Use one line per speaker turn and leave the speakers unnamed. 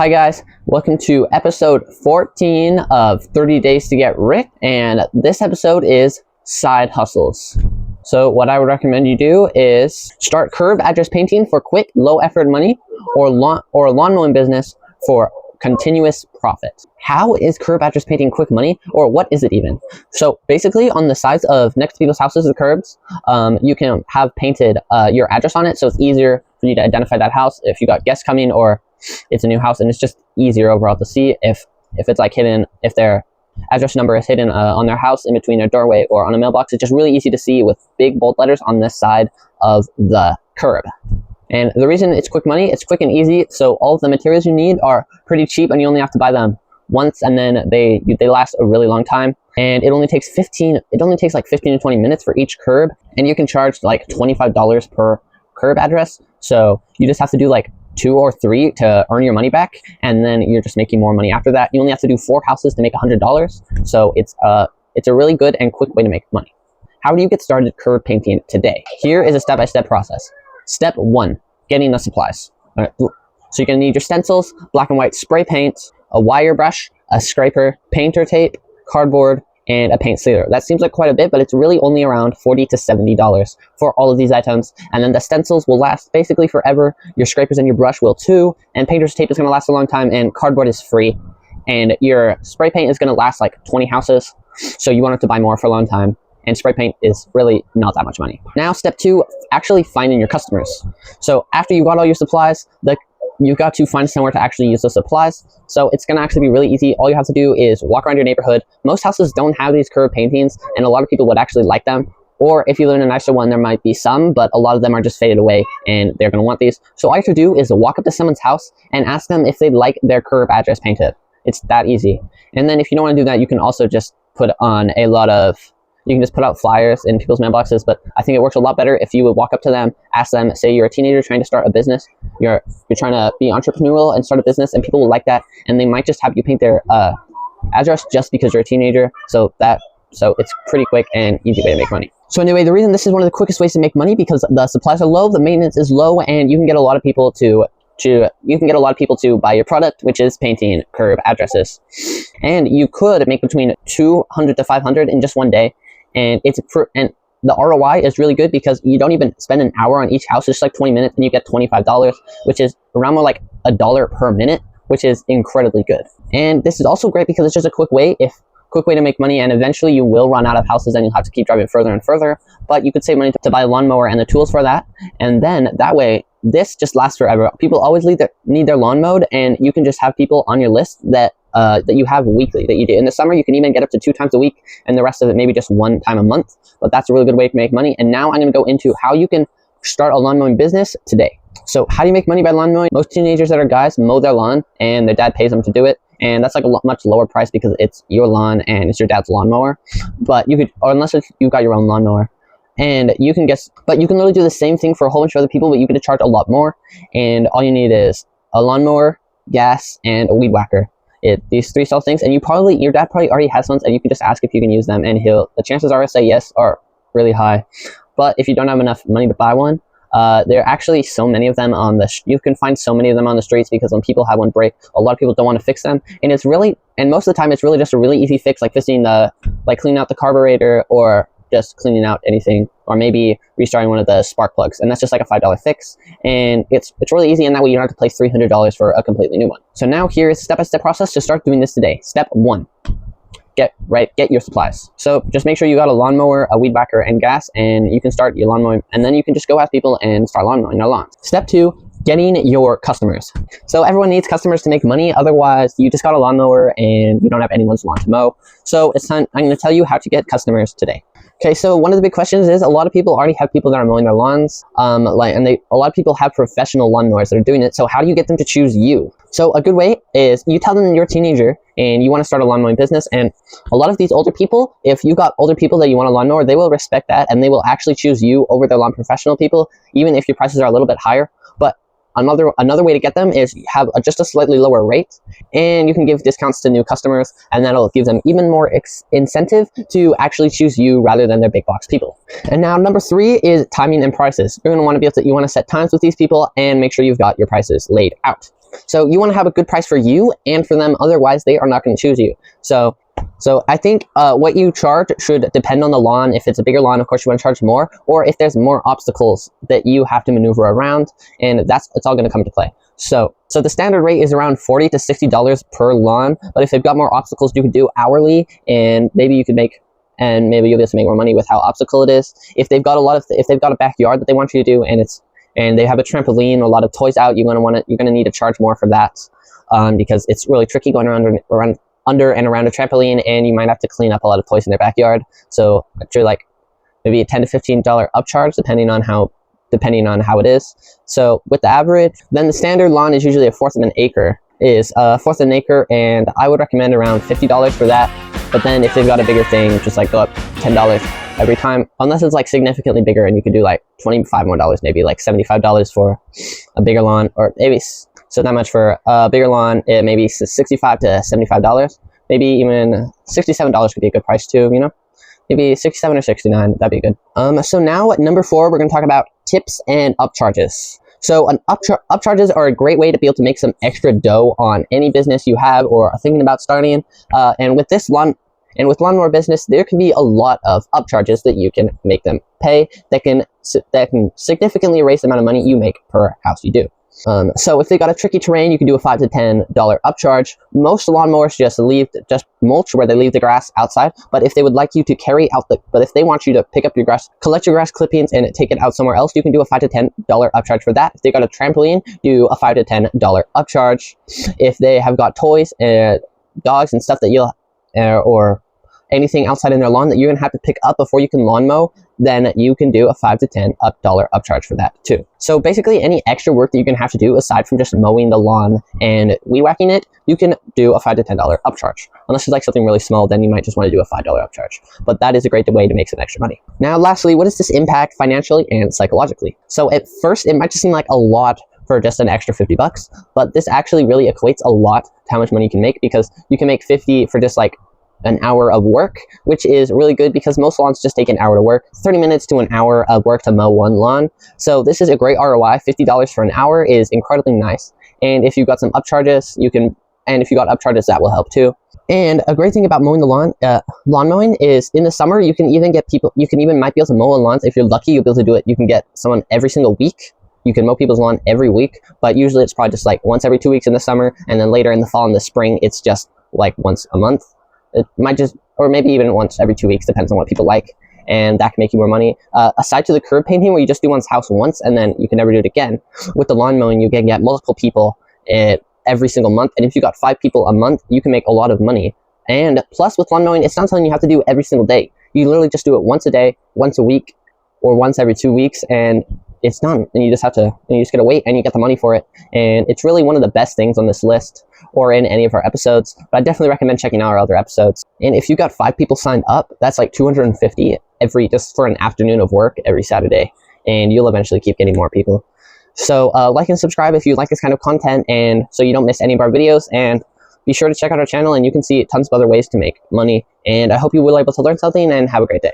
Hi guys, welcome to episode 14 of 30 Days to Get Rich, and this episode is side hustles. So what I would recommend you do is start curb address painting for quick, low effort money, or a lawn mowing business for continuous profit. How is curb address painting quick money, or what is it even? So basically on the sides of next to people's houses, the curbs, you can have painted your address on it, so it's easier for you to identify that house if you got guests coming or it's a new house, and it's just easier overall to see if it's like hidden, if their address number is hidden on their house in between their doorway or on a mailbox. It's just really easy to see with big bold letters on this side of the curb. And the reason it's quick money, it's quick and easy, so all of the materials you need are pretty cheap and you only have to buy them once, and then they last a really long time. And it only takes like 15 to 20 minutes for each curb, and you can charge like $25 per curb address. So you just have to do like 2 or 3 to earn your money back, and then you're just making more money after that. You only have to do 4 houses to make $100. So it's a really good and quick way to make money. How do you get started curb painting today? Here is a step-by-step process. Step 1, getting the supplies. All right. So you're gonna need your stencils, black and white spray paint, a wire brush, a scraper, painter tape, cardboard, and a paint sealer. That seems like quite a bit, but it's really only around $40 to $70 for all of these items. And then the stencils will last basically forever. Your scrapers and your brush will too. And painter's tape is going to last a long time, and cardboard is free. And your spray paint is going to last like 20 houses. So you won't have to buy more for a long time. And spray paint is really not that much money. Now, step 2, actually finding your customers. So after you got all your supplies, you've got to find somewhere to actually use those supplies. So it's going to actually be really easy. All you have to do is walk around your neighborhood. Most houses don't have these curb paintings, and a lot of people would actually like them. Or if you live in a nicer one, there might be some, but a lot of them are just faded away and they're going to want these. So all you have to do is walk up to someone's house and ask them if they'd like their curb address painted. It's that easy. And then if you don't want to do that, you can also just put on you can just put out flyers in people's mailboxes, but I think it works a lot better if you would walk up to them, ask them, say you're a teenager trying to start a business, you're trying to be entrepreneurial and start a business, and people will like that, and they might just have you paint their address just because you're a teenager. So it's pretty quick and easy way to make money. So anyway, the reason this is one of the quickest ways to make money, because the supplies are low, the maintenance is low, and you can get a lot of people to buy your product, which is painting curb addresses. And you could make between 200 to 500 in just one day. And the ROI is really good because you don't even spend an hour on each house. It's just like 20 minutes and you get $25, which is around more like $1 per minute, which is incredibly good. And this is also great because it's just a quick way to make money, and eventually you will run out of houses and you'll have to keep driving further and further, but you could save money to buy a lawnmower and the tools for that. And then that way, this just lasts forever. People always need their lawn mowed, and you can just have people on your list that you have weekly that you do. In the summer, you can even get up to 2 times a week, and the rest of it maybe just 1 time a month. But that's a really good way to make money. And now I'm going to go into how you can start a lawn mowing business today. So how do you make money by lawn mowing? Most teenagers that are guys mow their lawn, and their dad pays them to do it. And that's like a much lower price because it's your lawn and it's your dad's lawnmower. But you could, or unless you've got your own lawnmower. And you can literally do the same thing for a whole bunch of other people, but you could charge a lot more. And all you need is a lawnmower, gas, and a weed whacker. These 3 small things, and your dad probably already has ones, and you can just ask if you can use them, and the chances are to say yes are really high. But if you don't have enough money to buy one, there are actually so many of them you can find so many of them on the streets, because when people have one break, a lot of people don't want to fix them, and most of the time it's really just a really easy fix, like cleaning out the carburetor, or just cleaning out anything, or maybe restarting one of the spark plugs, and that's just like a $5 fix, and it's really easy, and that way you don't have to pay $300 for a completely new one. So now here is a step-by-step process to start doing this today. Step 1, get your supplies. So just make sure you got a lawnmower, a weed whacker, and gas, and you can start your lawn mowing, and then you can just go ask people and start lawn mowing their lawns. Step 2, getting your customers. So everyone needs customers to make money, otherwise you just got a lawnmower and you don't have anyone's lawn to mow. So it's time, I'm going to tell you how to get customers today. Okay, so one of the big questions is a lot of people already have people that are mowing their lawns, a lot of people have professional lawnmowers that are doing it. So how do you get them to choose you? So a good way is you tell them you're a teenager and you want to start a lawn mowing business, and a lot of these older people, if you got older people that you want a lawnmower, they will respect that, and they will actually choose you over their lawn professional people, even if your prices are a little bit higher. But another way to get them is have just a slightly lower rate, and you can give discounts to new customers, and that'll give them even more incentive to actually choose you rather than their big box people. And now number 3 is timing and prices. You're going to want to you want to set times with these people and make sure you've got your prices laid out. So you want to have a good price for you and for them, otherwise they are not going to choose you. So I think what you charge should depend on the lawn. If it's a bigger lawn, of course you want to charge more, or if there's more obstacles that you have to maneuver around, and it's all going to come into play. So the standard rate is around $40 to $60 per lawn, but if they've got more obstacles, you could do hourly, and maybe you could make, and maybe you'll be able to make more money with how obstacle it is. If they've got if they've got a backyard that they want you to do, and they have a trampoline or a lot of toys out, you're gonna need to charge more for that, because it's really tricky going under and around a trampoline, and you might have to clean up a lot of toys in their backyard. So actually, like maybe a $10 to $15 upcharge, depending on how it is. So with the average, then the standard lawn is usually a fourth of an acre, and I would recommend around $50 for that. But then if they've got a bigger thing, just like go up $10 every time, unless it's like significantly bigger, and you could do like $25 more, maybe like $75 for a bigger lawn, or maybe so that much for a bigger lawn, it maybe $65 to $75, maybe even $67 could be a good price too, you know? Maybe 67 or 69, that'd be good. So now at number 4, we're going to talk about tips and upcharges. So upcharges are a great way to be able to make some extra dough on any business you have or are thinking about starting. And with lawnmower business, there can be a lot of upcharges that you can make them pay that can significantly raise the amount of money you make per house you do. So if they got a tricky terrain, you can do a $5 to $10 upcharge. Most lawnmowers just mulch where they leave the grass outside. But if they would like you to if they want you to pick up your grass, collect your grass clippings and take it out somewhere else, you can do a $5 to $10 upcharge for that. If they got a trampoline, do a $5 to $10 upcharge. If they have got toys and dogs and stuff that or anything outside in their lawn that you're gonna have to pick up before you can lawn mow, then you can do a $5 to $10 upcharge for that too. So basically any extra work that you're gonna have to do aside from just mowing the lawn and weed whacking it, you can do a $5 to $10 upcharge. Unless it's like something really small, then you might just want to do a $5 upcharge. But that is a great way to make some extra money. Now lastly, what does this impact financially and psychologically? So at first it might just seem like a lot for just an extra $50, but this actually really equates a lot to how much money you can make, because you can make 50 for just like an hour of work, which is really good because most lawns just take an hour to work, 30 minutes to an hour of work to mow one lawn. So this is a great ROI. $50 for an hour is incredibly nice. And if you've got some upcharges, if you got upcharges, that will help too. And a great thing about mowing the lawn mowing is in the summer, you can even might be able to mow on lawns. If you're lucky, you'll be able to do it. You can get someone every single week. You can mow people's lawn every week, but usually it's probably just like once every 2 weeks in the summer. And then later in the fall and the spring, it's just like once a month. It might or maybe even once every 2 weeks, depends on what people like, and that can make you more money. Aside to the curb painting, where you just do one's house once and then you can never do it again, with the lawn mowing, you can get multiple people every single month, and if you got 5 people a month, you can make a lot of money. And plus, with lawn mowing, it's not something you have to do every single day. You literally just do it once a day, once a week, or once every 2 weeks, and it's done. And you just gotta wait, and you get the money for it. And it's really one of the best things on this list or in any of our episodes, but I definitely recommend checking out our other episodes. And if you got 5 people signed up, that's like $250 just for an afternoon of work every Saturday, and you'll eventually keep getting more people. So like and subscribe if you like this kind of content, and so you don't miss any of our videos, and be sure to check out our channel and you can see tons of other ways to make money. And I hope you were able to learn something, and have a great day.